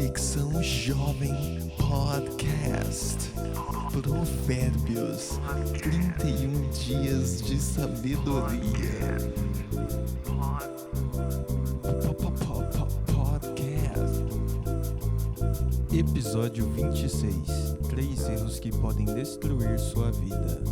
Conexão Jovem Podcast. Provérbios, 31 dias de sabedoria. Podcast. Episódio 26. 3 erros que podem destruir sua vida.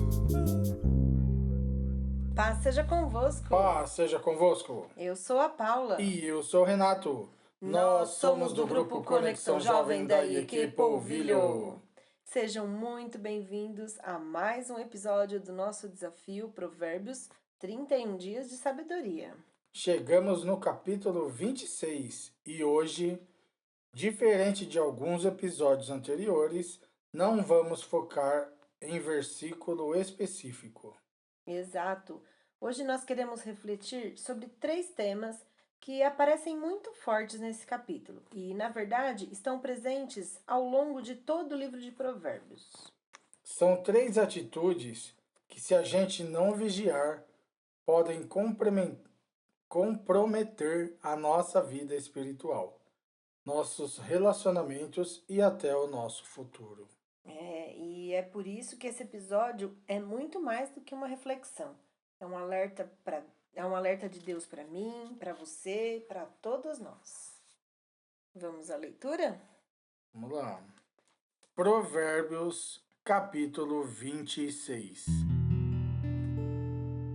Paz seja convosco. Paz seja convosco. Eu sou a Paula. E eu sou o Renato. Nós somos do grupo Conexão Jovem da equipe Polvilho. Sejam muito bem-vindos a mais um episódio do nosso desafio Provérbios 31 dias de sabedoria. Chegamos no capítulo 26 e hoje, diferente de alguns episódios anteriores, não vamos focar em versículo específico. Exato. Hoje nós queremos refletir sobre 3 temas que aparecem muito fortes nesse capítulo e, na verdade, estão presentes ao longo de todo o livro de Provérbios. São 3 atitudes que, se a gente não vigiar, podem comprometer a nossa vida espiritual, nossos relacionamentos e até o nosso futuro. E é por isso que esse episódio é muito mais do que uma reflexão. É um alerta de Deus para mim, para você, para todos nós. Vamos à leitura? Vamos lá. Provérbios, capítulo 26.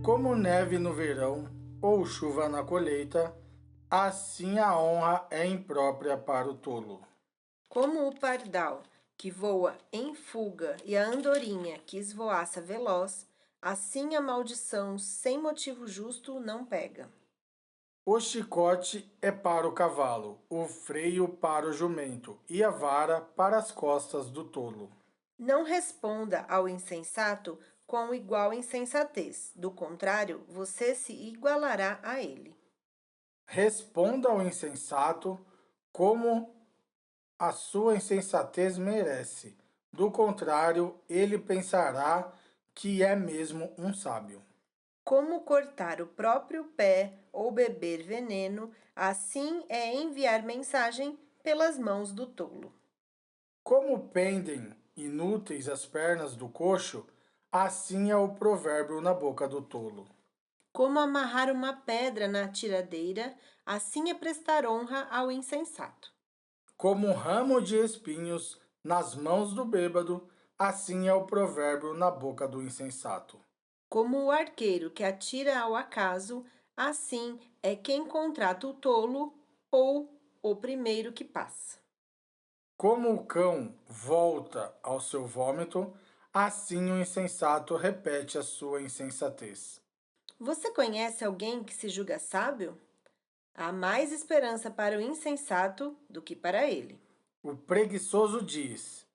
Como neve no verão ou chuva na colheita, assim a honra é imprópria para o tolo. Como o pardal que voa em fuga e a andorinha que esvoaça veloz, assim a maldição sem motivo justo não pega. O chicote é para o cavalo, o freio para o jumento e a vara para as costas do tolo. Não responda ao insensato com igual insensatez, do contrário, você se igualará a ele. Responda ao insensato como a sua insensatez merece, do contrário, ele pensará que é mesmo um sábio. Como cortar o próprio pé ou beber veneno, assim é enviar mensagem pelas mãos do tolo. Como pendem inúteis as pernas do coxo, assim é o provérbio na boca do tolo. Como amarrar uma pedra na tiradeira, assim é prestar honra ao insensato. Como um ramo de espinhos nas mãos do bêbado, assim é o provérbio na boca do insensato. Como o arqueiro que atira ao acaso, assim é quem contrata o tolo ou o primeiro que passa. Como o cão volta ao seu vômito, assim o insensato repete a sua insensatez. Você conhece alguém que se julga sábio? Há mais esperança para o insensato do que para ele. O preguiçoso diz: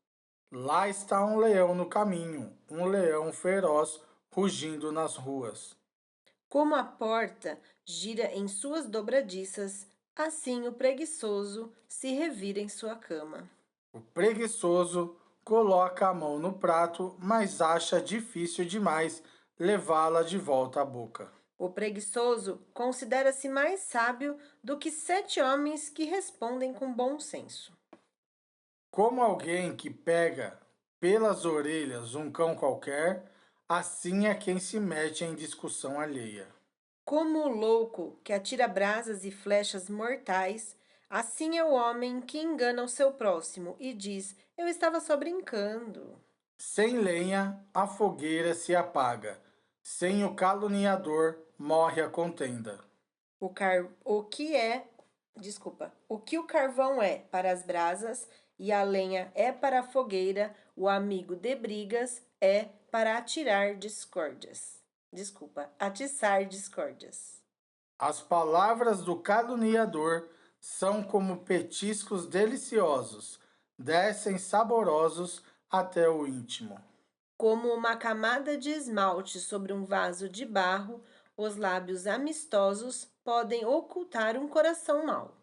lá está um leão no caminho, um leão feroz rugindo nas ruas. Como a porta gira em suas dobradiças, assim o preguiçoso se revira em sua cama. O preguiçoso coloca a mão no prato, mas acha difícil demais levá-la de volta à boca. O preguiçoso considera-se mais sábio do que 7 homens que respondem com bom senso. Como alguém que pega pelas orelhas um cão qualquer, assim é quem se mete em discussão alheia. Como o louco que atira brasas e flechas mortais, assim é o homem que engana o seu próximo e diz: eu estava só brincando. Sem lenha, a fogueira se apaga. Sem o caluniador, morre a contenda. O que o carvão é para as brasas e a lenha é para a fogueira, o amigo de brigas é para atiçar discórdias. As palavras do caluniador são como petiscos deliciosos, descem saborosos até o íntimo. Como uma camada de esmalte sobre um vaso de barro, os lábios amistosos podem ocultar um coração mau.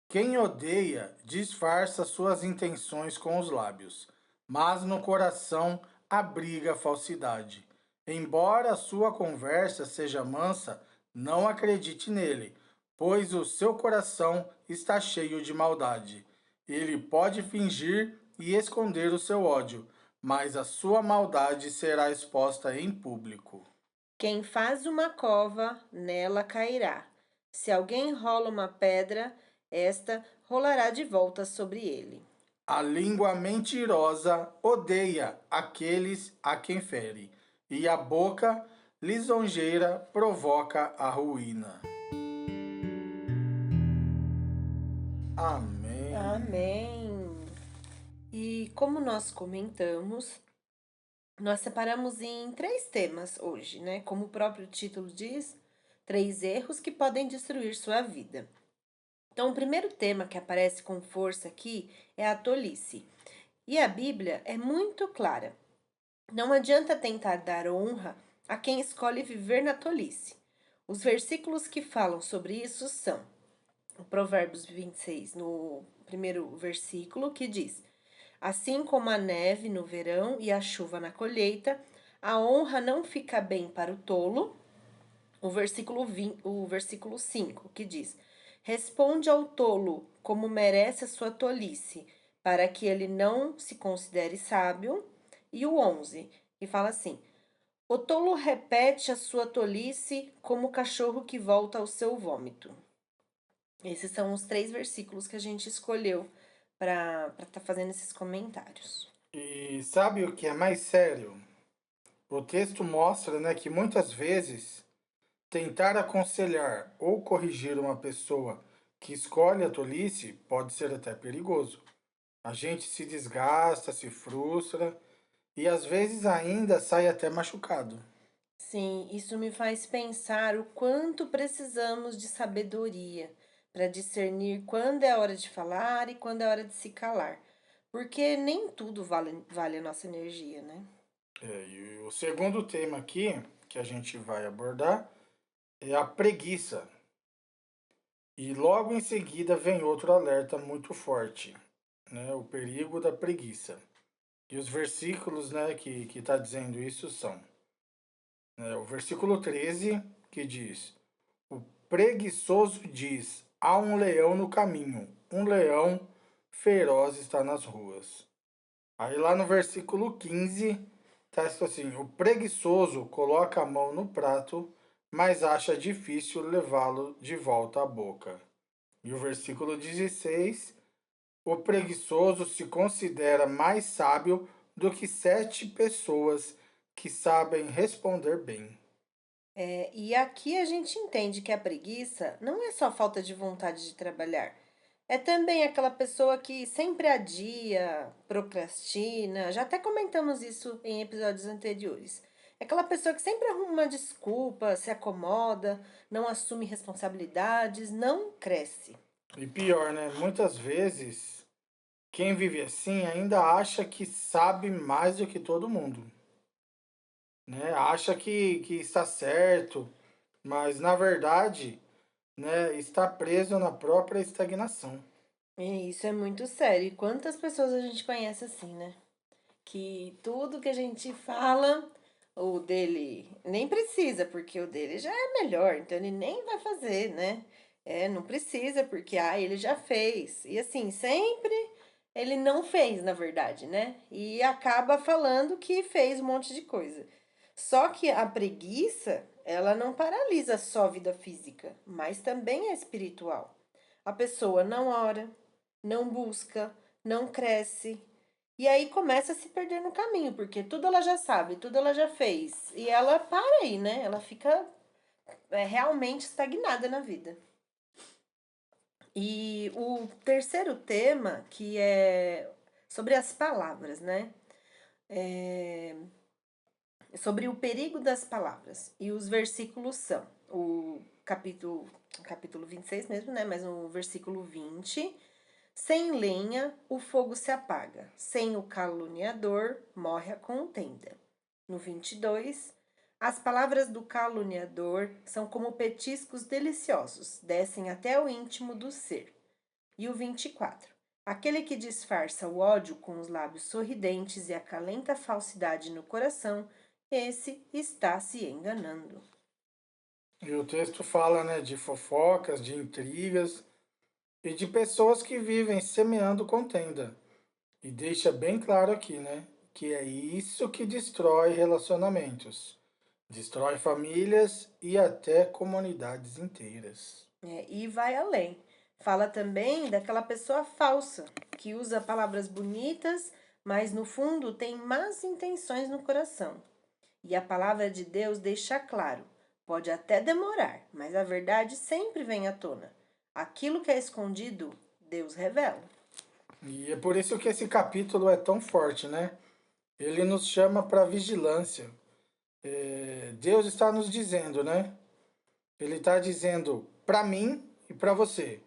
Quem odeia disfarça suas intenções com os lábios, mas no coração abriga falsidade. Embora a sua conversa seja mansa, não acredite nele, pois o seu coração está cheio de maldade. Ele pode fingir e esconder o seu ódio, mas a sua maldade será exposta em público. Quem faz uma cova, nela cairá. Se alguém rola uma pedra, esta rolará de volta sobre ele. A língua mentirosa odeia aqueles a quem fere, e a boca lisonjeira provoca a ruína. Amém. Amém. E como nós comentamos, nós separamos em 3 temas hoje, né? Como o próprio título diz, 3 erros que podem destruir sua vida. Então, o primeiro tema que aparece com força aqui é a tolice. E a Bíblia é muito clara. Não adianta tentar dar honra a quem escolhe viver na tolice. Os versículos que falam sobre isso são o Provérbios 26, no primeiro versículo, que diz: Assim como a neve no verão e a chuva na colheita, a honra não fica bem para o tolo. O versículo 5, que diz: Responde ao tolo como merece a sua tolice, para que ele não se considere sábio. E o 11, que fala assim: O tolo repete a sua tolice como o cachorro que volta ao seu vômito. Esses são os 3 versículos que a gente escolheu para estar fazendo esses comentários. E sabe o que é mais sério? O texto mostra, né, que muitas vezes tentar aconselhar ou corrigir uma pessoa que escolhe a tolice pode ser até perigoso. A gente se desgasta, se frustra e às vezes ainda sai até machucado. Sim, isso me faz pensar o quanto precisamos de sabedoria para discernir quando é hora de falar e quando é hora de se calar. Porque nem tudo vale a nossa energia, né? E o segundo tema aqui que a gente vai abordar é a preguiça. E logo em seguida vem outro alerta muito forte, né? O perigo da preguiça. E os versículos, né, que está dizendo isso são, né, o versículo 13, que diz: O preguiçoso diz: há um leão no caminho, um leão feroz está nas ruas. Aí lá no versículo 15, está escrito assim: O preguiçoso coloca a mão no prato, mas acha difícil levá-lo de volta à boca. E o versículo 16: O preguiçoso se considera mais sábio do que 7 pessoas que sabem responder bem. E aqui a gente entende que a preguiça não é só falta de vontade de trabalhar. É também aquela pessoa que sempre adia, procrastina. Já até comentamos isso em episódios anteriores. É aquela pessoa que sempre arruma uma desculpa, se acomoda, não assume responsabilidades, não cresce. E pior, né? Muitas vezes, quem vive assim ainda acha que sabe mais do que todo mundo, né? Acha que está certo, mas na verdade, né, está preso na própria estagnação. E isso é muito sério. E quantas pessoas a gente conhece assim, né? Que tudo que a gente fala, o dele nem precisa, porque o dele já é melhor, então ele nem vai fazer, né? Não precisa, porque ele já fez. E assim, sempre ele não fez, na verdade, né? E acaba falando que fez um monte de coisa. Só que a preguiça, ela não paralisa só a vida física, mas também é espiritual. A pessoa não ora, não busca, não cresce, e aí começa a se perder no caminho, porque tudo ela já sabe, tudo ela já fez. E ela para aí, né? Ela fica realmente estagnada na vida. E o terceiro tema, que é sobre as palavras, né? É sobre o perigo das palavras. E os versículos são o capítulo 26 mesmo, né? Mas no versículo 20. Sem lenha, o fogo se apaga. Sem o caluniador, morre a contenda. No 22, as palavras do caluniador são como petiscos deliciosos, descem até o íntimo do ser. E o 24, aquele que disfarça o ódio com os lábios sorridentes e acalenta a falsidade no coração, esse está se enganando. E o texto fala, né, de fofocas, de intrigas, e de pessoas que vivem semeando contenda. E deixa bem claro aqui, né? Que é isso que destrói relacionamentos, destrói famílias e até comunidades inteiras. E vai além. Fala também daquela pessoa falsa, que usa palavras bonitas, mas no fundo tem más intenções no coração. E a palavra de Deus deixa claro: pode até demorar, mas a verdade sempre vem à tona. Aquilo que é escondido, Deus revela. E é por isso que esse capítulo é tão forte, né? Ele nos chama para vigilância. Deus está nos dizendo, né? Ele está dizendo para mim e para você: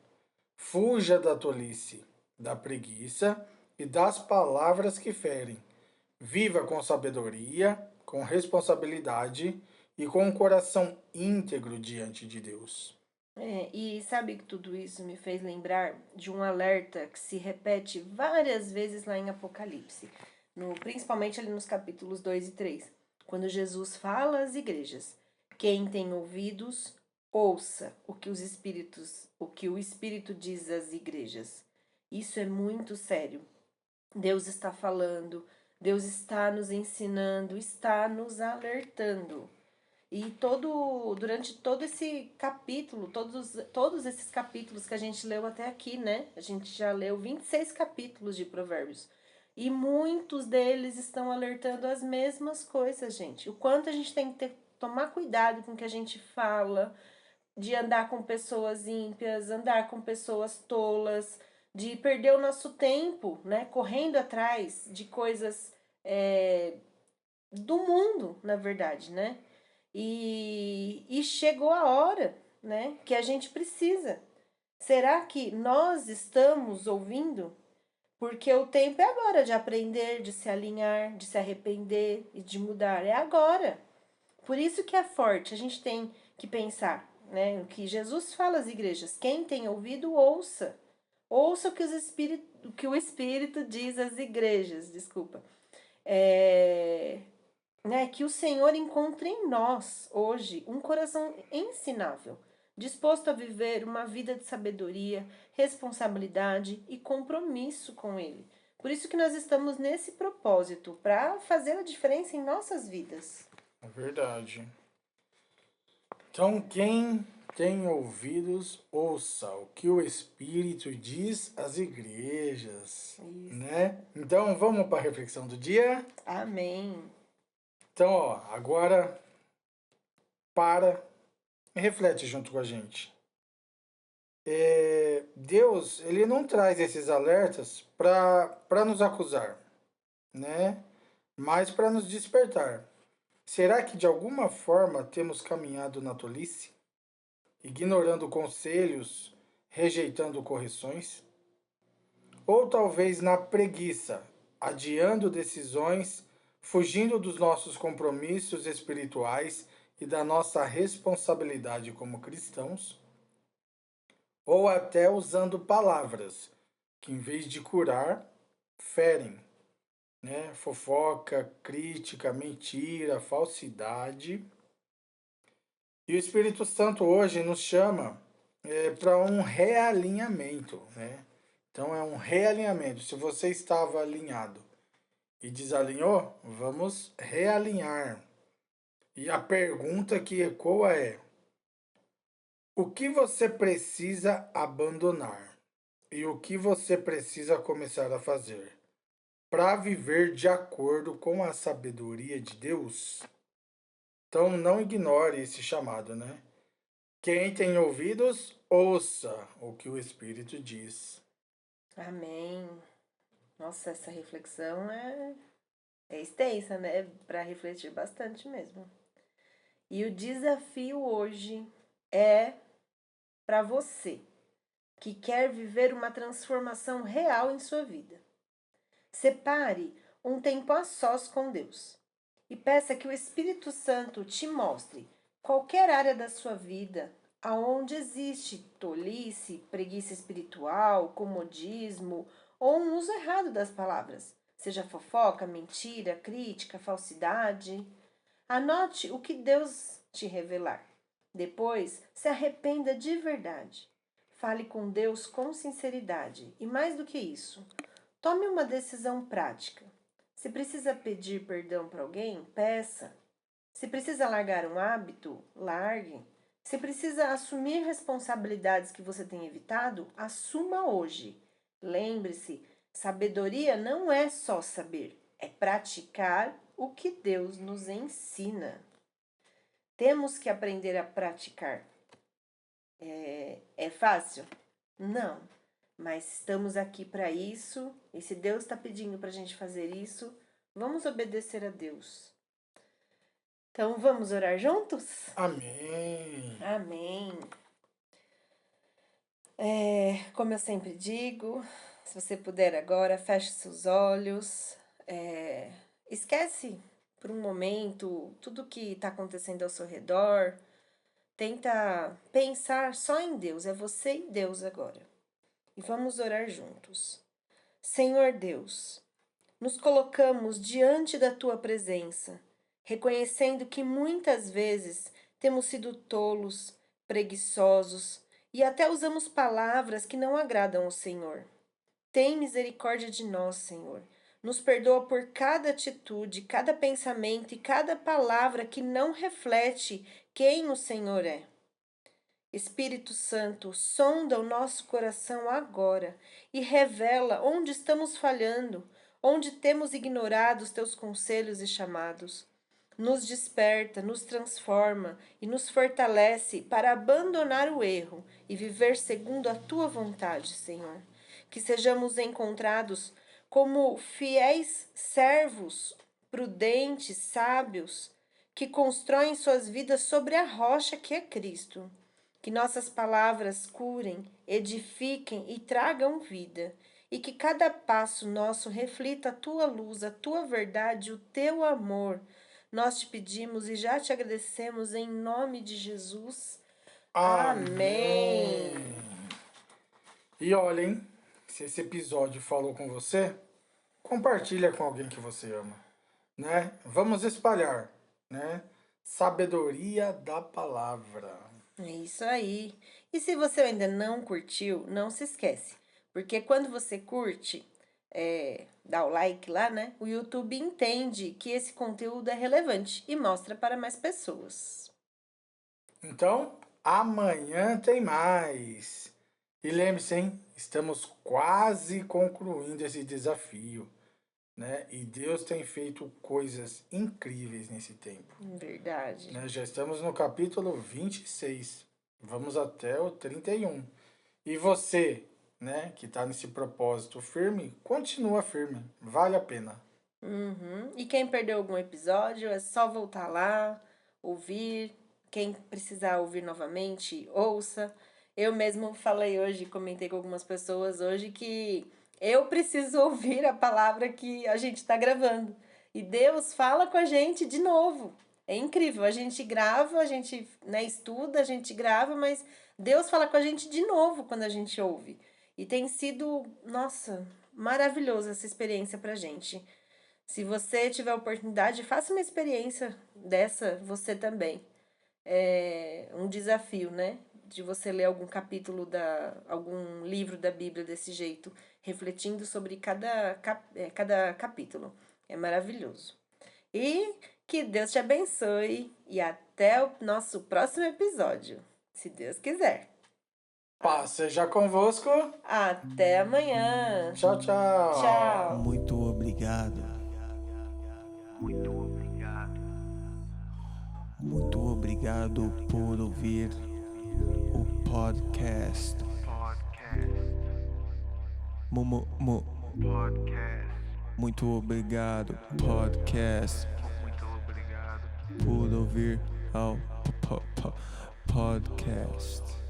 fuja da tolice, da preguiça e das palavras que ferem. Viva com sabedoria, com responsabilidade e com um coração íntegro diante de Deus. E sabe que tudo isso me fez lembrar de um alerta que se repete várias vezes lá em Apocalipse, principalmente ali nos capítulos 2 e 3, quando Jesus fala às igrejas: quem tem ouvidos, ouça o que o Espírito diz às igrejas. Isso é muito sério. Deus está falando, Deus está nos ensinando, está nos alertando. E durante todo esse capítulo, todos esses capítulos que a gente leu até aqui, né? A gente já leu 26 capítulos de Provérbios. E muitos deles estão alertando as mesmas coisas, gente. O quanto a gente tem que tomar cuidado com o que a gente fala, de andar com pessoas ímpias, andar com pessoas tolas, de perder o nosso tempo, né? Correndo atrás de coisas do mundo, na verdade, né? E chegou a hora, né, que a gente precisa. Será que nós estamos ouvindo? Porque o tempo é agora de aprender, de se alinhar, de se arrepender e de mudar. É agora. Por isso que é forte. A gente tem que pensar, né, o que Jesus fala às igrejas. Quem tem ouvido, ouça. Ouça o que o Espírito diz às igrejas, desculpa. Né, que o Senhor encontre em nós, hoje, um coração ensinável, disposto a viver uma vida de sabedoria, responsabilidade e compromisso com Ele. Por isso que nós estamos nesse propósito, para fazer a diferença em nossas vidas. É verdade. Então, quem tem ouvidos, ouça o que o Espírito diz às igrejas, Isso. né? Então, vamos para a reflexão do dia? Amém. Então, ó, agora para e reflete junto com a gente. Deus, ele não traz esses alertas para nos acusar, né? Mas para nos despertar. Será que de alguma forma temos caminhado na tolice, ignorando conselhos, rejeitando correções? Ou talvez na preguiça, adiando decisões, fugindo dos nossos compromissos espirituais e da nossa responsabilidade como cristãos? Ou até usando palavras que, em vez de curar, ferem, né? Fofoca, crítica, mentira, falsidade. E o Espírito Santo hoje nos chama para um realinhamento, né? Então é um realinhamento. Se você estava alinhado e desalinhou, vamos realinhar. E a pergunta que ecoa é: o que você precisa abandonar? E o que você precisa começar a fazer para viver de acordo com a sabedoria de Deus? Então não ignore esse chamado, né? Quem tem ouvidos, ouça o que o Espírito diz. Amém. Nossa, essa reflexão é extensa, né? Para refletir bastante mesmo. E o desafio hoje é para você que quer viver uma transformação real em sua vida. Separe um tempo a sós com Deus e peça que o Espírito Santo te mostre qualquer área da sua vida aonde existe tolice, preguiça espiritual, comodismo ou um uso errado das palavras, seja fofoca, mentira, crítica, falsidade. Anote o que Deus te revelar. Depois, se arrependa de verdade. fale com Deus com sinceridade. E mais do que isso, tome uma decisão prática. Se precisa pedir perdão para alguém, peça. Se precisa largar um hábito, largue. Se precisa assumir responsabilidades que você tem evitado, assuma hoje. Lembre-se, sabedoria não é só saber, é praticar o que Deus nos ensina. Temos que aprender a praticar. É fácil? Não. Mas estamos aqui para isso, e se Deus está pedindo para a gente fazer isso, vamos obedecer a Deus. Então, vamos orar juntos? Amém. Amém. Como eu sempre digo, se você puder agora, feche seus olhos. Esquece por um momento tudo que está acontecendo ao seu redor. Tenta pensar só em Deus, é você e Deus agora. E vamos orar juntos. Senhor Deus, nos colocamos diante da Tua presença, reconhecendo que muitas vezes temos sido tolos, preguiçosos e até usamos palavras que não agradam ao Senhor. Tem misericórdia de nós, Senhor. Nos perdoa por cada atitude, cada pensamento e cada palavra que não reflete quem o Senhor é. Espírito Santo, sonda o nosso coração agora e revela onde estamos falhando, onde temos ignorado os Teus conselhos e chamados. Nos desperta, nos transforma e nos fortalece para abandonar o erro e viver segundo a Tua vontade, Senhor. Que sejamos encontrados como fiéis servos, prudentes, sábios, que constroem suas vidas sobre a rocha que é Cristo. Que nossas palavras curem, edifiquem e tragam vida, e que cada passo nosso reflita a Tua luz, a Tua verdade, o Teu amor. Nós te pedimos e já te agradecemos em nome de Jesus. Amém. E olhem, se esse episódio falou com você, compartilha com alguém que você ama, né? Vamos espalhar, né? Sabedoria da palavra. É isso aí. E se você ainda não curtiu, não se esquece. Porque quando você curte, dá o like lá, né? O YouTube entende que esse conteúdo é relevante e mostra para mais pessoas. Então, amanhã tem mais. E lembre-se, hein? Estamos quase concluindo esse desafio, né? E Deus tem feito coisas incríveis nesse tempo. Verdade. Né? Já estamos no capítulo 26. Vamos até o 31. E você, né, que está nesse propósito firme, continua firme. Vale a pena. E quem perdeu algum episódio, é só voltar lá, ouvir. Quem precisar ouvir novamente, ouça. Eu mesmo falei hoje, comentei com algumas pessoas hoje que eu preciso ouvir a palavra que a gente está gravando. E Deus fala com a gente de novo. É incrível, a gente grava, a gente estuda, a gente grava, mas Deus fala com a gente de novo quando a gente ouve. E tem sido, nossa, maravilhoso essa experiência pra gente. Se você tiver a oportunidade, faça uma experiência dessa, você também. É um desafio, né? De você ler algum capítulo, algum livro da Bíblia desse jeito, refletindo sobre cada capítulo. É maravilhoso. E que Deus te abençoe e até o nosso próximo episódio, se Deus quiser. Paz seja convosco. Até amanhã. Tchau, tchau. Tchau. Muito obrigado. Muito obrigado. Muito obrigado por ouvir o podcast. Podcast. Muito obrigado, podcast, Muito obrigado. por ouvir ao podcast.